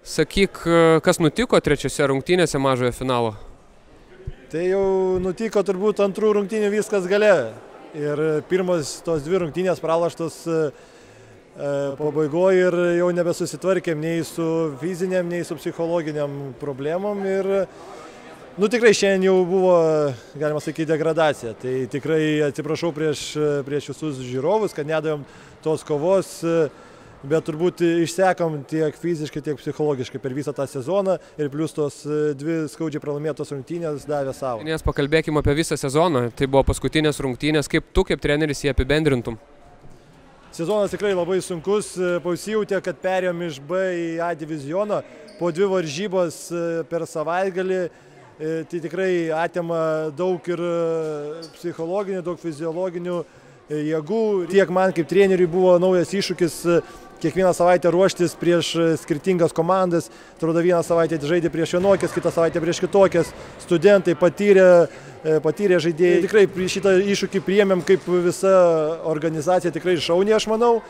Sakyk, kas nutiko trečiose rungtynėse mažojo finalo? Tai jau nutiko turbūt antrų rungtynių viskas gale. Ir pirmos tos dvi rungtynės praloštos pabaigoje ir jau nebesusitvarkėm nei su fiziniam, nei su psichologiniam problemom. Ir tikrai šiandien jau buvo, galima sakyti, degradacija. Tai tikrai atsiprašau prieš visus žiūrovus, kad nedavėm tos kovos. Bet turbūt išsekam tiek fiziškai, tiek psichologiškai per visą tą sezoną ir plius tos dvi skaudžiai pralaimėtos rungtynės davė savo. Nes pakalbėkime apie visą sezoną. Tai buvo paskutinės rungtynės. Kaip tu, kaip treneris, jį apibendrintum? Sezonas tikrai labai sunkus. Pasijautė, kad perėjom iš B į A divizioną. Po dvi varžybos per savaitgalį. Tai tikrai atima daug ir psichologinių, daug fiziologinių jėgų. Tiek man kaip treneriui buvo naujas iššūkis kiekvieną savaitę ruoštis prieš skirtingas komandas. Atrodo, vieną savaitę žaidė prieš vienokias, kitą savaitę prieš kitokias. Studentai patyrė žaidėjai. Tikrai šitą iššūkį priėmėm kaip visa organizacija, tikrai šauniai, aš manau.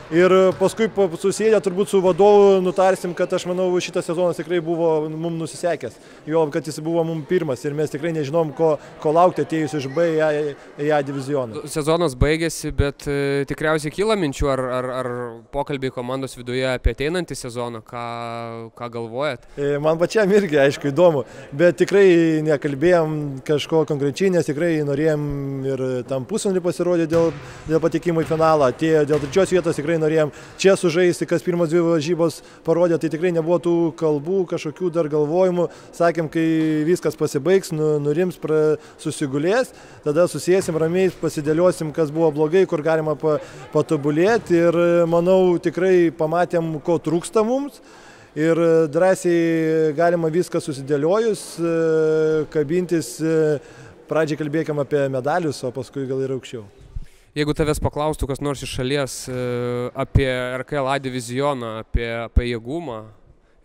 Ir paskui susėdę turbūt su vadovu nutarsim, kad aš manau šitas sezonas tikrai buvo mums nusisekęs. Jo, kad jis buvo mums pirmas ir mes tikrai nežinom, ko laukti atėjus iš B į A divizioną. Sezonas baigėsi, bet tikriausiai kyla minčių ar pokalbiai komandos viduje apie ateinantį sezoną, ką galvojat? Man pačiam irgi, aišku, įdomu, bet tikrai nekalbėjom kažko konkrečiai, nes tikrai norėjom ir tam pusfinalį pasirodyti dėl patekimo į finalą. Atėjo dėl trečios vietos tikrai norėjom čia sužaisti, kas pirmos dvi varžybos parodė, tai tikrai nebuvo tų kalbų, kažkokių dar galvojimų. Sakėm, kai viskas pasibaigs, nurims, susigulės, tada susėsim ramiai, pasidėliosim, kas buvo blogai, kur galima patobulėti ir manau tikrai pamatėm, ko trūksta mums. Ir drąsiai galima viską susidėliojus, kabintis, pradžiai kalbėkim apie medalius, o paskui gal ir aukščiau. Jeigu tavęs paklaustų kas nors iš šalies apie RKL A divizioną, apie pajėgumą,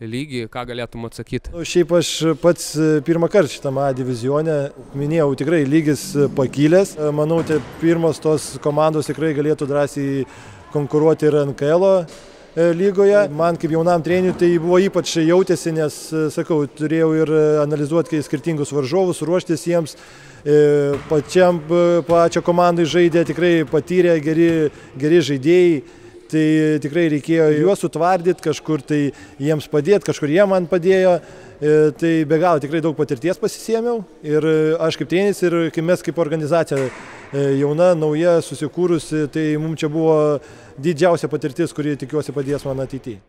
lygį, ką galėtum atsakyti? Šiaip aš pats pirmą kartą šitam A divizione, minėjau, tikrai lygis pakilęs. Manau, tai pirmos tos komandos tikrai galėtų drąsiai konkuruoti ir NKL lygoje. Man kaip jaunam treneriui tai buvo ypač jautėsi, nes, sakau, turėjau ir analizuoti skirtingus varžovus, ruoštis jiems. Pačią komandai žaidė tikrai patyrę geri žaidėjai. Tai tikrai reikėjo juos sutvardyti, kažkur tai jiems padėti, kažkur jie man padėjo. Tai be galo tikrai daug patirties pasisėmiau. Ir aš kaip treneris ir mes kaip organizacija jauna, nauja, susikūrusi, tai mums čia buvo didžiausia patirtis, kuri tikiuosi padės man ateityje.